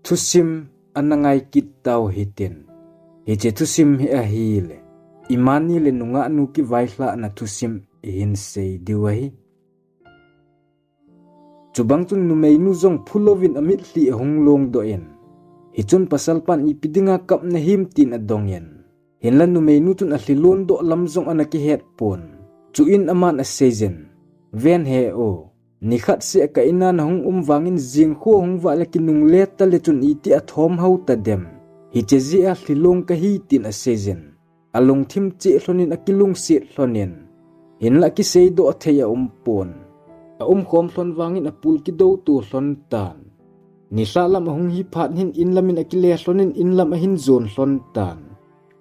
Thusim anangai kitau hitin. Hije thusim hi ahile. Imani le nunga anu ki vaihla na thusim ihin sei diwahi. Chubang tun numei nu zong phulovin amit li honglong doen. Hichun pasal pan ipidinga kap na himtin adongyen. Hinlan numei nu tun ahlilon do lamzong anaki headphone. Chuin aman a season. Ven he o. Nikhat se ka ina na hong umwangin jingkho hong wala kinung leta le chun iti athom hau ta dem. Hichezi a hlilong ka hitin a season. Along thim che hlonin akilung sit hlonin. Hinla ki seido atheya umpon. A khom hlon wangin apul ki do tu hlon tan. Nisla lam ahong hi phat hin inlamin akile hlonin inlam ahin zon hlon tan.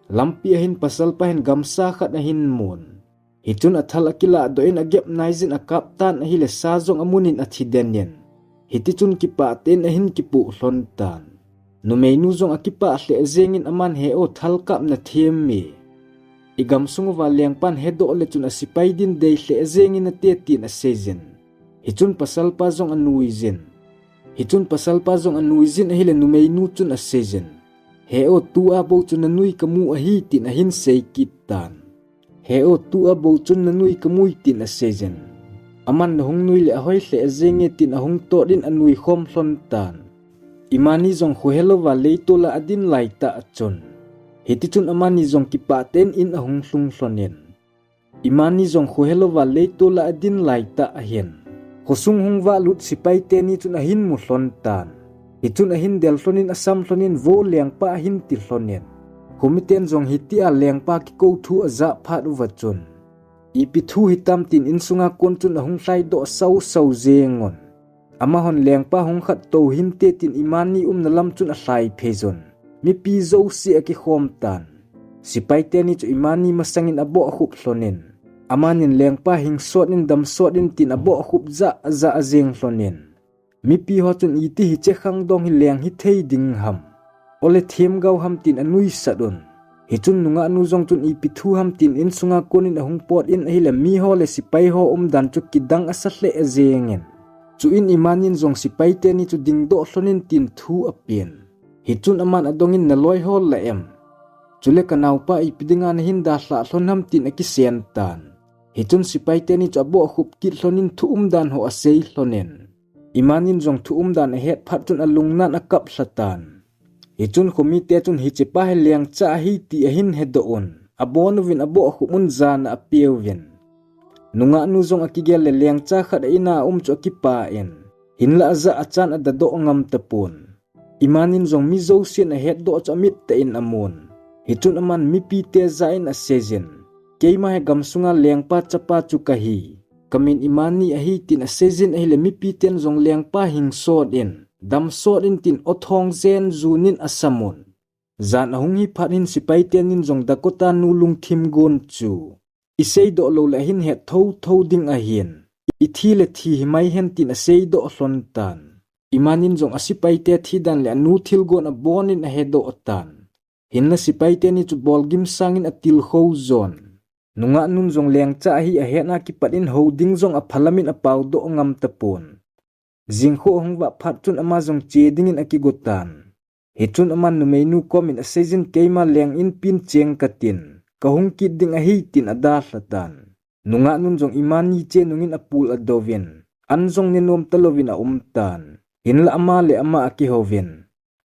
Lampi ahin pasal pahin gamsa khat ahin mon. Hitun athal akila doin agep naizin akap tan ahile sazong amunin athidenyen. Hitichun kipa ten ahin kipu hlon tan. Numei nuzong akipa ahle zengin aman heo thalkap na thiemmi. Igam sunguwa liangpan hedo le chun asipay din day hle zengin na tetin asezin. Hichun pasal pa zong anuizin. Hichun pasal pa zong anuizin ahile numei nuchun asezin. Heo tua bo chun nanui kamu ahitin ahin say kitan. Heo tua bo chun nanui kamuy tin asezin. Aman na hong nui le ahoy hle zengi tin ahong to din anui khom hlon tan. Imani zong huhelo wa leito la adin laita achon. Hitichun amani zong kipaten in ahong hlung hlonen. Imani zong huhelo wa leito la adin laita ahen. Khosung hong wa lut sipay teni chun ahin mu hlon tan. Hichun ahin del hlonin asam hlonin vo liang pa ahin ti hlonen. Kumiten zong hiti a liang pa ki kou thu aza phat uvachun. Ipi thu hitam tin insunga kon chun ahong hlai do sau zengon. Amahon liang pa hong khat to hinte tin imani nalam chun a hlai phezon. Mi pi zo si aki khom tan. Sipay teni chu imani masangin abo khup hlonen. Amanin liang pa hing sotin dam sotin tin abo khup za azeng hlonen. Mi pi ho chun iti hi che khang dong hi liang hi thei ding ham. Ole them gau ham tin anui sadon. Hichun nunga anu zong chun ipi thu ham tin in sunga konin ahong pot in ahile mi ho le sipay ho dan chu kidang asahle azengen. Chu in imanin zong sipay te ni chu ding do hlonin tin thu apien. Hichun aman adongin naloy ho la em. Chule kanaw pa ipidinga na hinda hla hlon ham tin akisen tan. Hichun sipay te ni chu abo khup kit hlonin thu dan ho asei hlonen. Imanin zong thu dan ahet phat chun alungnan akap hlatan. Hichun komite chun hichipa he liang cha hi ti ahin hedoon. Abonuvin abo khumun zan apiewin. Nunga nu zong akigel le liang cha khat ina chu akipain. Hinla aza achan adado ngam tapun. Imanin zong mizo sin ahet do chamit ta in amon. Hichun aman mipi te zain asezin. Keima he gamsunga liang pa chapa chu kahi. Kamin imani ahi tin asezin ahile mipi ten zong liang pa hing sod in. Dam sotin tin othong zen zunin asamon. Zan ahong hi phatin sipay tenin zong Dakota nulung thim gon chu. Isay do lo lahin het thou ding ahin. Ithi le thi himay hen tin asay do hlon tan. Imanin zong asipay te thidan le anu thil gon abonin ahedo otan. Hinla sipay teni chu bolgim sangin atil ho zon. Nunga nun zong liang cha hi ahet na kipatin ho ding zong aphalamin apaw do ngam tapon. Jingkho hong wa phat chun ama zong che dingin akigotan. Hichun aman numei nu komin asezin keima liang in pin cheng katin. Kahong kit ding ahi tin adahlatan. Nunga nun zong imani che nungin apul adovin. Anzong ninom talovin a umtan. Hinla ama le ama akihovin.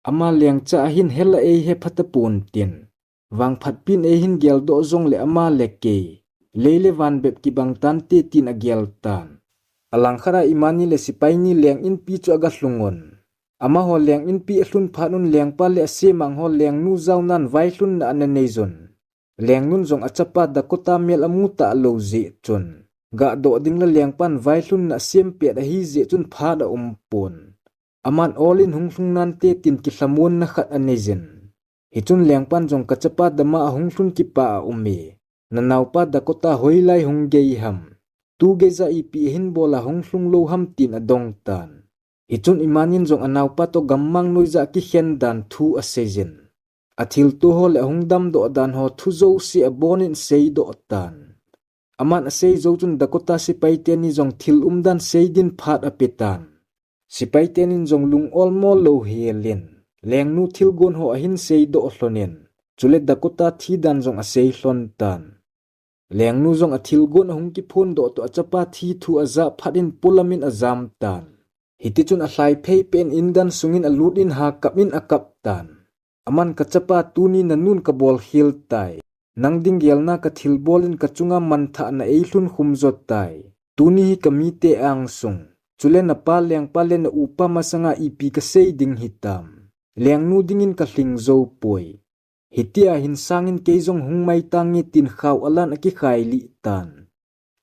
Ama liang cha ahin hela he phatapun tin. Wang phat pin hin gel do zong le ama le ke. Leile van beb kibang tante tin a gel tan. Alangkara imani le sipay ni liang in pi chu aga hlungon. Ama ho liang in pi hlun phanun liang pa le asemang ho liang nu zaw nan vai hlun na ananezon. Liang nun zong achapa Dakota mel amuta alo ze chun. Ga do ding la liang pan vai hlun na sempe da hi ze chun phada umpon. Aman olin hung nan te tin kihlamun na khat anezen. Hichun liang pan zong kachapa dama hung hlun kipa umi. Nanaw pa Dakota hoilay hung gay ham. Tu geza ipi hin bola hong hlung lo ham tin adong tan. Hichun imanin zong anaw pa to gammang noiza ki hen dan thu asezin. Athil tu ho le hong dam do dan ho thu zo si abonin sei do tan. Aman asei zo chun Dakota sipay teni zong thil dan sei din phat apetan. Sipay tenin zong lung olmo lo helin. leng nu thil gon ho ahin sei do hlonen chule Dakota thi dan zong a sei hlon tan leng nu zong a thil gon hung ki phun do to achapa thi thu aza phatin pulamin azam tan hiti chun a hlai phei pen indan sungin a lutin ha kapin a kap tan aman kachapa tuni nanun ka bol hil tai nang ding gelna ka thil bolin ka chunga man tha na eilun humzot tai tuni hi kamite ang sung chule na pa leng pa le na upa masanga ipi ka sei ding hitam leng nu dingin ka hling zo poi hitia hin sangin keizong hungmai tangi tin khaw alan aki khai li tan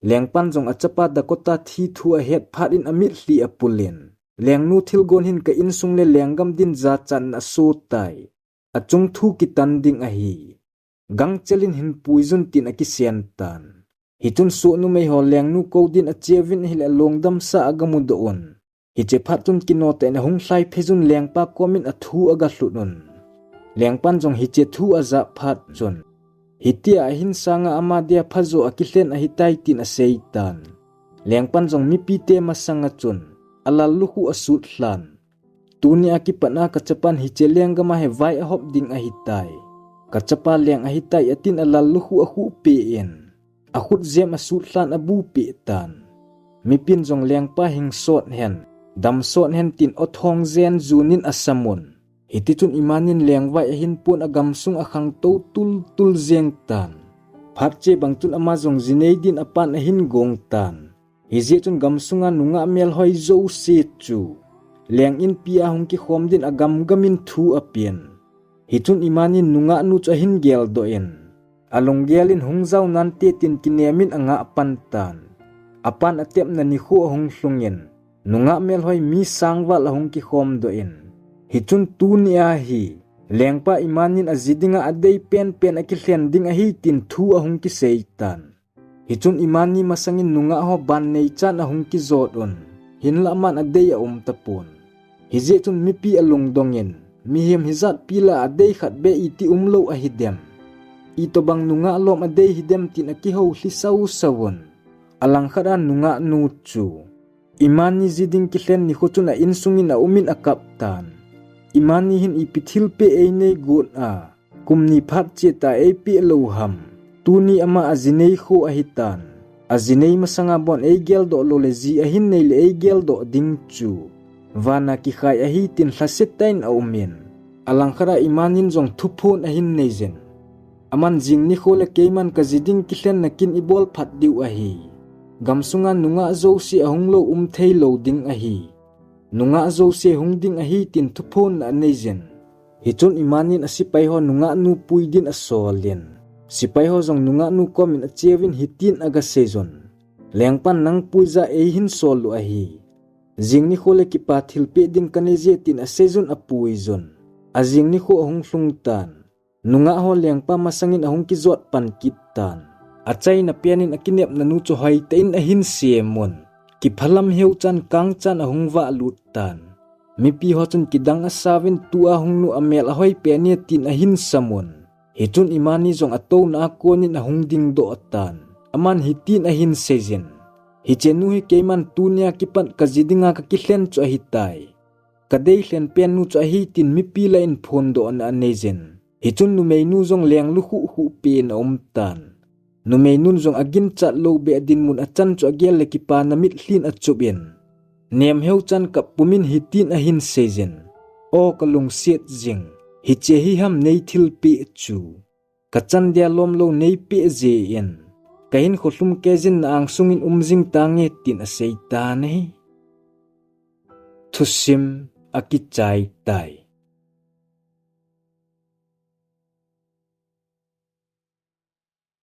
leng pan jong achapa Dakota thi thu a het phatin amit hli apulen leng nu thil gon hin ka in sung le lenggam din za chan na so tai achung thu ki tan ding a hi gang chelin hin puizun tin aki sian tan hitun su nu mei ho leng nu ko din a chevin hil a longdam sa agamu do on hi che phatun kinote na hung hlai phezun leng pa komin a thu aga hlunun leng pan jong hi che thu aza phat chon hitia hin sanga ama dia phazo akihlen a hitai tin a seitan leng pan jong mi pi te masanga chun alal luhu asut hlan tuni akipana kachapan hi che lenggama he vai a hop ding a hitai kachapa leng a hitai atin alal luhu a hu pe en a khut zem a sut hlan a bu pe tan mi pin jong leng pa hing sot hen dam sot hen tin othong zen zunin asamun hiti chun imanin leng vai hin pun agam sung akhang to tul zeng tan phat che bang chun ama jong zinei din apan a hin gong tan hizi chun gam sunga nunga mel hoi zo se chu leng in pia hung ki khom din agam gamin thu apien hi chun imanin nunga nu cha hin gel do en along gelin hung zau nan te tin kinemin anga pan tan apan atep na ni khu hung hlungen nunga mel hoi mi sangwa la hung ki khom do en hichun tu nia hi lengpa imanin azidinga adei pen akihlen ding a hi tin thu ahung ki seitan hichun imani masangin nunga ho ban nei chan ahung ki zot on hinla man adei a tapon hije chun mi pi alung dongen mi hem hizat pila adei khat be iti umlo a hidem ito bang nunga lom adei hidem tin aki ho hlisau sawon alang khara nunga nu chu imani ziding kihlen ni khochuna insungin a umin akap tan imani hin ipithil pe eine gun a kumni phat che ta ap lo ham tuni ama azinei kho ahitan azinei masanga bon e gel do lo le zi a hin nei le e gel do ding chu wana ki khai a hi tin hlasetain a umin alang khara imanin jong thupun a hin nei zen aman jing ni kho le keiman ka jiding ki hlen nakin ibol phat diu a hi gamsunga nunga zo si ahung lo thei lo ding a hi nunga zo se hung ding a hi tin thupon na neizen hichun imanin asipai ho nunga nu puidin asolin sipai ho jong nunga nu komin a chewin hitin aga sezon lengpan nang puiza e hin solu a hi jingni khole ki pathil pe ding kaneje tin a sezon a puizon a jingni kho hung hlung tan nunga ho lengpa masangin ahung ki zot pan kit tan achai na pianin akinep nanu chu hoi tein a hin siemon ki phalam heu chan kang chan ahung wa lut tan mi pi ho chun kidang a savin tu ahung nu amel a hoi pe ni tin a hin samon hitun imani jong ato na konin ahung ding do tan aman hitin a hin sejen hichenu hi keiman tunia kipan kajidinga ka kihlen chu a hitai kadei hlen pen nu chu a hi tin mi pi la in phon do an anejen hichun nu mei nu jong leng lu hu pe na tan nu mei nun jong agin chat lo be din mun achan chu agel le ki pa na mit hlin a chubin nem heu chan ka pumin hitin a hin sejen o kalung siet jing hi che hi ham nei thil pe chu ka chan dia lom lo nei pe je en kain khoslum kezin na ang sungin umjing tange tin a seita nei thusim akichai tai